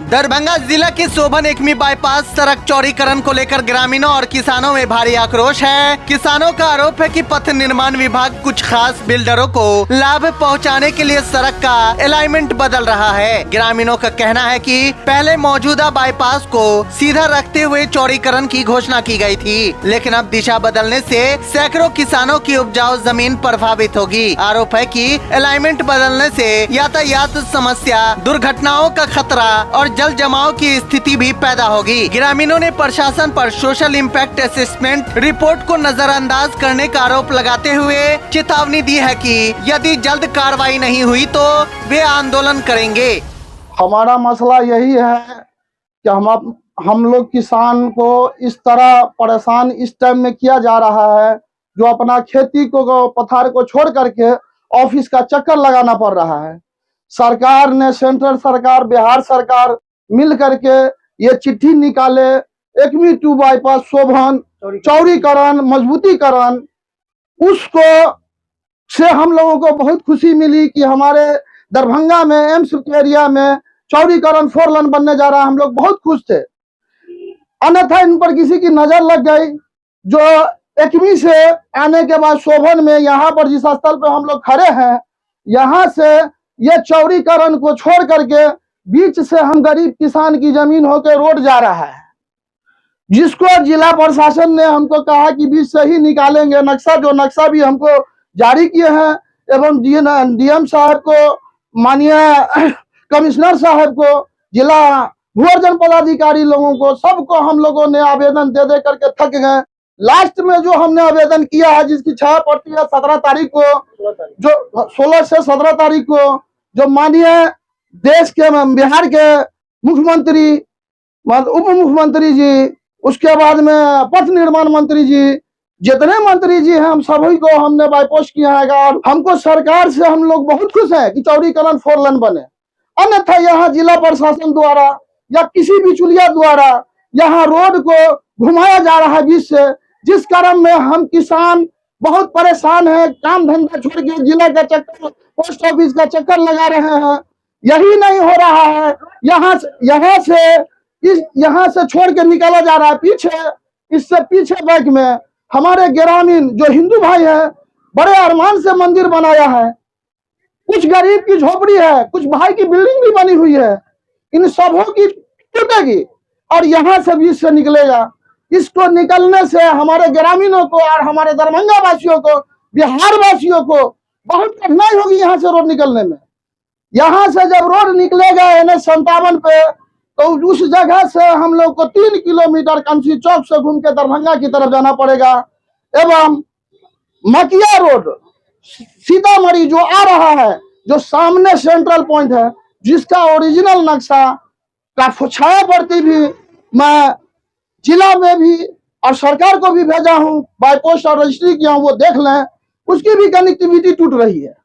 दरभंगा जिला के शोभन एकमी बाईपास सड़क चौड़ीकरण को लेकर ग्रामीणों और किसानों में भारी आक्रोश है। किसानों का आरोप है कि पथ निर्माण विभाग कुछ खास बिल्डरों को लाभ पहुंचाने के लिए सड़क का अलाइनमेंट बदल रहा है। ग्रामीणों का कहना है कि पहले मौजूदा बाईपास को सीधा रखते हुए चौड़ीकरण की घोषणा की गई थी, लेकिन अब दिशा बदलने से सैकड़ों किसानों की उपजाऊ जमीन प्रभावित होगी। आरोप है कि अलाइनमेंट बदलने से यातायात समस्या, दुर्घटनाओं का खतरा और जल जमाव की स्थिति भी पैदा होगी। ग्रामीणों ने प्रशासन पर सोशल इम्पैक्ट असेसमेंट रिपोर्ट को नजरअंदाज करने का आरोप लगाते हुए चेतावनी दी है कि यदि जल्द कार्रवाई नहीं हुई तो वे आंदोलन करेंगे। हमारा मसला यही है कि हम लोग किसान को इस तरह परेशान इस टाइम में किया जा रहा है, जो अपना खेती को पथार को छोड़ करके ऑफिस का चक्कर लगाना पड़ रहा है। सरकार ने, सेंट्रल सरकार, बिहार सरकार मिल करके ये चिट्ठी निकाले, एकमी 2 बाईपास शोभन चौड़ीकरण मजबूतीकरण, उसको से हम लोगों को बहुत खुशी मिली कि हमारे दरभंगा में एम्स एरिया में चौड़ीकरण 4 लेन बनने जा रहा है। हम लोग बहुत खुश थे। अन्यथा इन पर किसी की नजर लग गई, जो एकमी से आने के बाद शोभन में यहाँ पर जिस स्थल पे हम लोग खड़े हैं, यहाँ से ये चौड़ीकरण को छोड़ करके बीच से हम गरीब किसान की जमीन होकर रोड जा रहा है, जिसको जिला प्रशासन ने हमको कहा कि बीच से ही निकालेंगे। नक्शा भी हमको जारी किए हैं एवं डीएम साहब को, माननीय कमिश्नर साहब को, जिला भूअर्जन पदाधिकारी लोगों को, सबको हम लोगों ने आवेदन दे दे करके थक गए। लास्ट में जो हमने आवेदन किया है, जिसकी 6 प्रति 17 तारीख को, जो 16 से 17 तारीख को, जो माननीय देश के बिहार के मुख्यमंत्री, उप मुख्यमंत्री जी, उसके बाद में पथ निर्माण मंत्री जी, जितने मंत्री जी हैं, हम सभी को हमने बाईपास किया है। और हमको सरकार से हम लोग बहुत खुश हैं कि चौड़ीकरण 4 लेन बने। अन्यथा यहाँ जिला प्रशासन द्वारा या किसी भी चुलिया द्वारा यहाँ रोड को घुमाया जा रहा है बीच से, जिस कारण में हम किसान बहुत परेशान हैं। काम धंधा छोड़ के जिला का चक्कर, पोस्ट ऑफिस का चक्कर लगा रहे हैं। यही नहीं हो रहा है, यहाँ से छोड़ के निकाला जा रहा है पीछे। इससे पीछे बैक में हमारे ग्रामीण जो हिंदू भाई है, बड़े अरमान से मंदिर बनाया है, कुछ गरीब की झोपड़ी है, कुछ भाई की बिल्डिंग भी बनी हुई है, इन सबों की टूटेगी और यहाँ से बीच से निकलेगा। इसको निकलने से हमारे ग्रामीणों को और हमारे दरभंगा वासियों को, बिहार वासियों को बहुत कठिनाई होगी यहाँ से रोड निकलने में। यहाँ से जब रोड निकलेगा NH 57 पे, तो उस जगह से हम लोग को 3 किलोमीटर कंसी चौक से घूम के दरभंगा की तरफ जाना पड़ेगा। एवं मकिया रोड सीतामढ़ी जो आ रहा है, जो सामने सेंट्रल पॉइंट है, जिसका ओरिजिनल नक्शा का छाया प्रति भी मैं जिला में भी और सरकार को भी भेजा हूं, बाईपास और रजिस्ट्री किया हूं, वो देख लें। उसकी भी कनेक्टिविटी टूट रही है।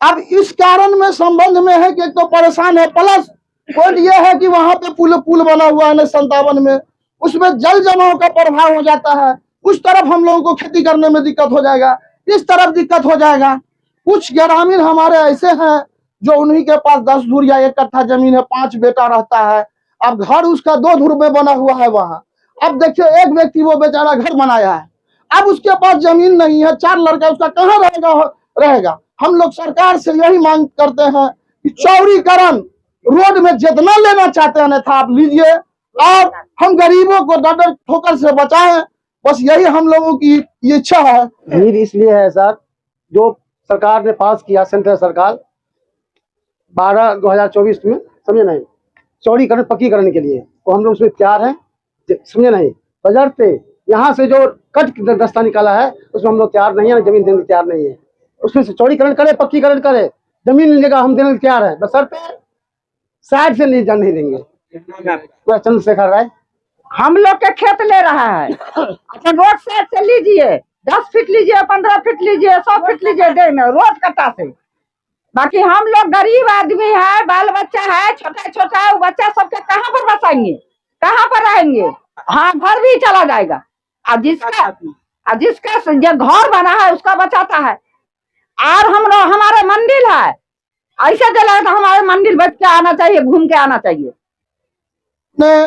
अब इस कारण में संबंध में है कि एक तो परेशान है, प्लस पॉइंट यह है कि वहां पे पुल बना हुआ है NH 57 में, उसमें जल जमाव का प्रभाव हो जाता है। उस तरफ हम लोगों को खेती करने में दिक्कत हो जाएगा, इस तरफ दिक्कत हो जाएगा। कुछ ग्रामीण हमारे ऐसे हैं जो उन्हीं के पास 10 धुर या 1 कट्ठा जमीन है, 5 बेटा रहता है। अब घर उसका 2 धुर में बना हुआ है वहां। अब देखिए, एक व्यक्ति वो बेचारा घर बनाया है, अब उसके पास जमीन नहीं है, 4 लड़का, उसका कहाँ रहेगा। हम लोग सरकार से यही मांग करते हैं कि चौड़ीकरण रोड में जितना लेना चाहते हैं था आप लीजिए, और हम गरीबों को डर ठोकर से बचाएं। बस यही हम लोगों की इच्छा है। नीड इसलिए है सर, जो सरकार ने पास किया, सेंट्रल सरकार 12/2024 में, समझे नहीं, चौड़ीकरण पक्कीकरण के लिए, तो हम लोग उसमें तैयार हैं, समझे नहीं। बजरते यहाँ से जो कट रास्ता निकाला है, उसमें हम लोग तैयार नहीं है, जमीन देने तैयार नहीं है। उसमें से चौड़ीकरण करे, पक्कीकरण करे, जमीन लेगा, हम देने तैयार है, बशर्ते साइड से नहीं देंगे। चंद्रशेखर राय, हम लोग के खेत ले रहा है, अच्छा रोड साइड से लीजिए, 10 फीट लीजिए, 15 फीट लीजिए, 100 फीट लीजिए, देंगे रोड कट्टा से। बाकी हम लोग गरीब आदमी है, बाल बच्चा है, छोटा वो बच्चा सबके कहाँ पर बसाएंगे, कहाँ पर रहेंगे। हाँ, घर भी चला जाएगा। अब जिसका जो घर बना है उसका बचाता है। और हम लोग, हमारे मंदिर है, ऐसे चला तो हमारे मंदिर बच के आना चाहिए, घूम के आना चाहिए। ने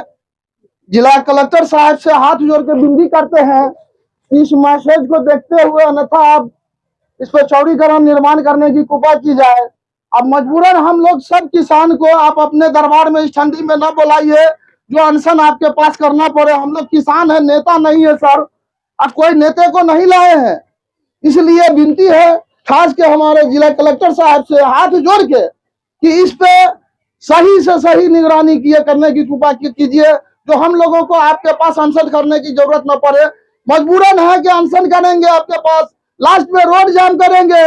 जिला कलेक्टर साहब से हाथ जोड़ के विनती करते हैं कि इस मैसेज को देखते हुए अन्यथा आप इस पर चौड़ीकरण निर्माण करने की कृपा की जाए। अब मजबूरन हम लोग सब किसान को आप अपने दरबार में इस ठंडी में न बुलाइए, जो अनशन आपके पास करना पड़े। हम लोग किसान है, नेता नहीं है सर। अब कोई नेता को नहीं लाए हैं, इसलिए विनती है खास के हमारे जिला कलेक्टर साहब से हाथ जोड़ के कि इस पे सही से सही निगरानी किए करने की कृपा कीजिए, जो हम लोगों को आपके पास अनशन करने की जरूरत न पड़े। मजबूरन है कि अनशन करेंगे आपके पास, लास्ट में रोड जाम करेंगे,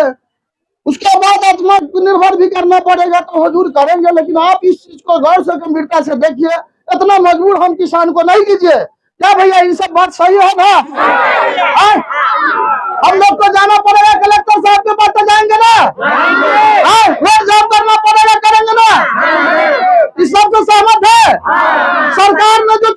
उसके बाद आत्मनिर्भर भी करना पड़ेगा तो हुजूर करेंगे। लेकिन आप इस चीज को गौर से गंभीरता से देखिए, इतना मजबूर हम किसान को नहीं कीजिए। क्या भैया ये सब बात सही है ना? हम लोग को जाना पड़ेगा कलेक्टर साहब के पास, तो जाएंगे ना? रोड जाम करना पड़ेगा, करेंगे ना? इस सब से सहमत है? सरकार ने जो